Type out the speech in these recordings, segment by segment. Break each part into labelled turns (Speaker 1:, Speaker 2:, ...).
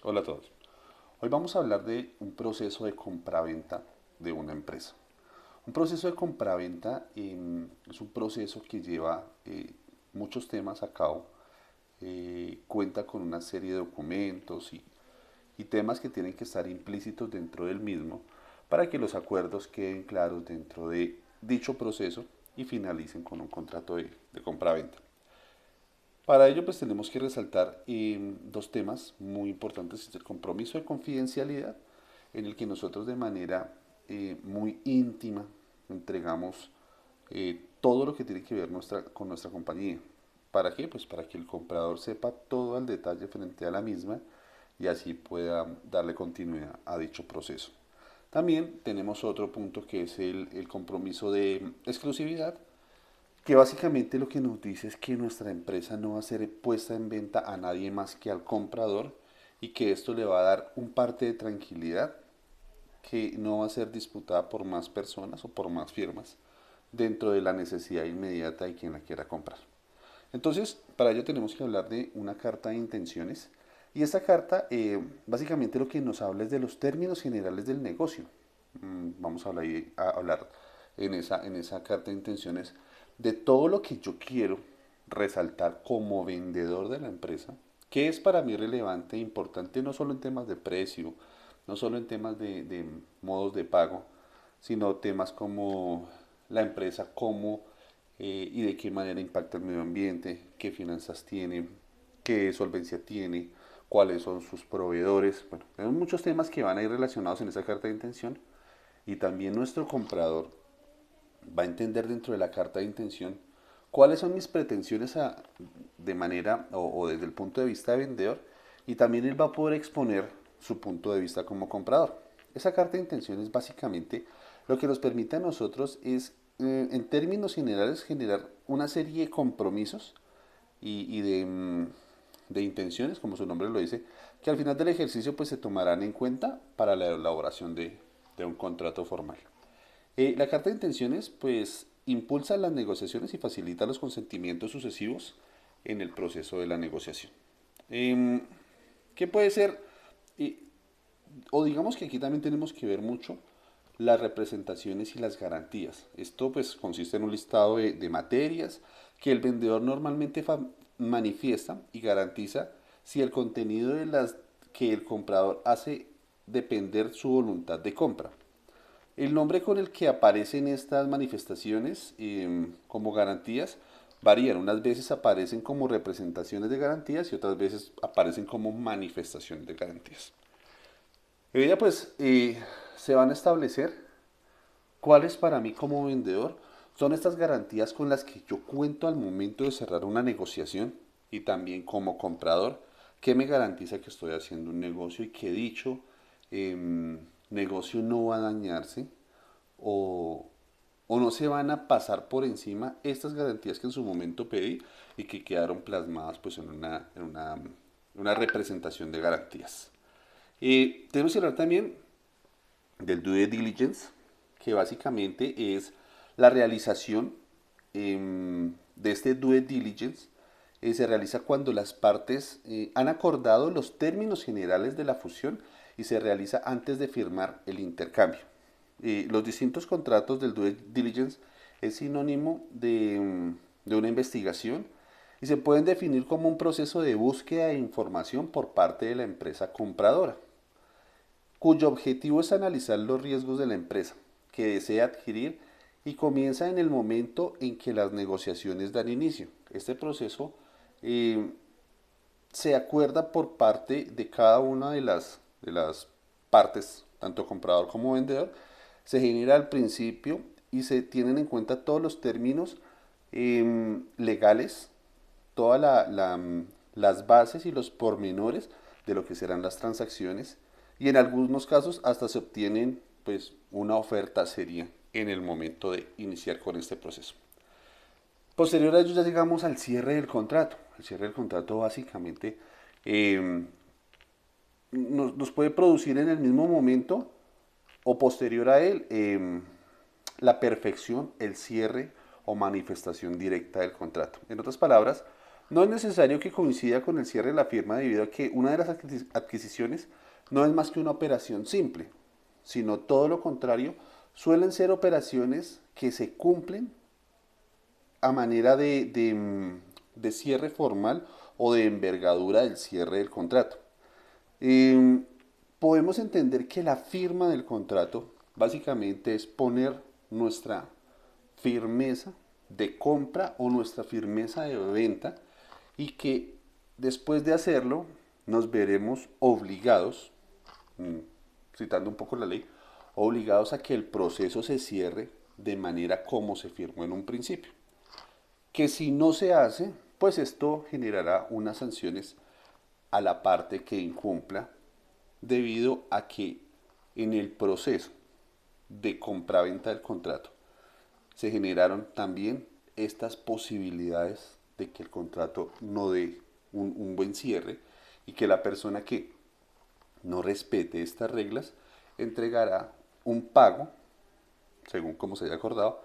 Speaker 1: Hola a todos. Hoy vamos a hablar de un proceso de compraventa de una empresa. Un proceso de compraventa es un proceso que lleva muchos temas a cabo, cuenta con una serie de documentos y temas que tienen que estar implícitos dentro del mismo para que los acuerdos queden claros dentro de dicho proceso y finalicen con un contrato de compraventa. Para ello, pues tenemos que resaltar dos temas muy importantes. Es el compromiso de confidencialidad, en el que nosotros de manera muy íntima entregamos todo lo que tiene que ver con nuestra compañía. ¿Para qué? Pues para que el comprador sepa todo al detalle frente a la misma y así pueda darle continuidad a dicho proceso. También tenemos otro punto que es el compromiso de exclusividad, que básicamente lo que nos dice es que nuestra empresa no va a ser puesta en venta a nadie más que al comprador y que esto le va a dar un parte de tranquilidad que no va a ser disputada por más personas o por más firmas dentro de la necesidad inmediata de quien la quiera comprar. Entonces, para ello tenemos que hablar de una carta de intenciones y esta carta básicamente lo que nos habla es de los términos generales del negocio. Vamos a hablar en esa carta de intenciones de todo lo que yo quiero resaltar como vendedor de la empresa, que es para mí relevante e importante no solo en temas de precio, no solo en temas de modos de pago, sino temas como la empresa, cómo y de qué manera impacta el medio ambiente, qué finanzas tiene, qué solvencia tiene, cuáles son sus proveedores. Bueno, tenemos muchos temas que van a ir relacionados en esa carta de intención y también nuestro comprador va a entender dentro de la carta de intención cuáles son mis pretensiones de manera o desde el punto de vista de vendedor y también él va a poder exponer su punto de vista como comprador. Esa carta de intención es básicamente lo que nos permite a nosotros es, en términos generales, generar una serie de compromisos y de intenciones, como su nombre lo dice, que al final del ejercicio pues se tomarán en cuenta para la elaboración de un contrato formal. La carta de intenciones pues impulsa las negociaciones y facilita los consentimientos sucesivos en el proceso de la negociación. Em, ¿Qué puede ser? Eh, o digamos que aquí también tenemos que ver mucho las representaciones y las garantías. Esto pues consiste en un listado de materias que el vendedor normalmente manifiesta y garantiza si el contenido de las que el comprador hace depender su voluntad de compra. El nombre con el que aparecen estas manifestaciones como garantías varían. Unas veces aparecen como representaciones de garantías y otras veces aparecen como manifestaciones de garantías. En ella pues se van a establecer cuáles para mí como vendedor son estas garantías con las que yo cuento al momento de cerrar una negociación y también como comprador, qué me garantiza que estoy haciendo un negocio y que dicho negocio no va a dañarse o, o no se van a pasar por encima estas garantías que en su momento pedí y que quedaron plasmadas pues en una representación de garantías. Tenemos que hablar también del due diligence, que básicamente es la realización de este due diligence. Se realiza cuando las partes han acordado los términos generales de la fusión y se realiza antes de firmar el intercambio. Los distintos contratos del due diligence es sinónimo de una investigación y se pueden definir como un proceso de búsqueda de información por parte de la empresa compradora, cuyo objetivo es analizar los riesgos de la empresa que desea adquirir y comienza en el momento en que las negociaciones dan inicio. Este proceso eh, se acuerda por parte de cada una de las partes, tanto comprador como vendedor, se genera al principio y se tienen en cuenta todos los términos legales, todas las bases y los pormenores de lo que serán las transacciones y en algunos casos hasta se obtienen pues una oferta seria en el momento de iniciar con este proceso. Posterior a ello ya llegamos al cierre del contrato. El cierre del contrato básicamente eh, nos puede producir en el mismo momento o posterior a él la perfección, el cierre o manifestación directa del contrato. En otras palabras, No es necesario que coincida con el cierre de la firma debido a que una de las adquisiciones no es más que una operación simple, sino todo lo contrario, suelen ser operaciones que se cumplen a manera de cierre formal o de envergadura del cierre del contrato. Eh, Podemos entender que la firma del contrato básicamente es poner nuestra firmeza de compra o nuestra firmeza de venta y que después de hacerlo nos veremos obligados, mm, citando un poco la ley, obligados a que el proceso se cierre de manera como se firmó en un principio. Que si no se hace, pues esto generará unas sanciones a la parte que incumpla debido a que en el proceso de compraventa del contrato se generaron también estas posibilidades de que el contrato no dé un buen cierre y que la persona que no respete estas reglas entregará un pago, según como se haya acordado,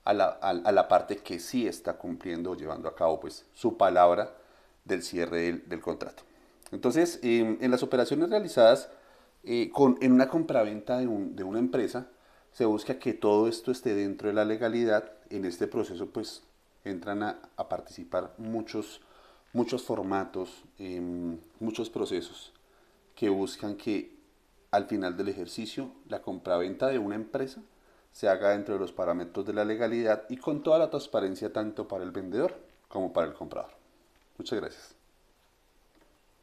Speaker 1: a la parte que sí está cumpliendo o llevando a cabo pues, su palabra del cierre del contrato. Entonces, en las operaciones realizadas en una compraventa de una empresa, se busca que todo esto esté dentro de la legalidad. En este proceso, pues, entran a participar muchos formatos, muchos procesos que buscan que al final del ejercicio la compraventa de una empresa se haga dentro de los parámetros de la legalidad y con toda la transparencia tanto para el vendedor como para el comprador. Muchas gracias.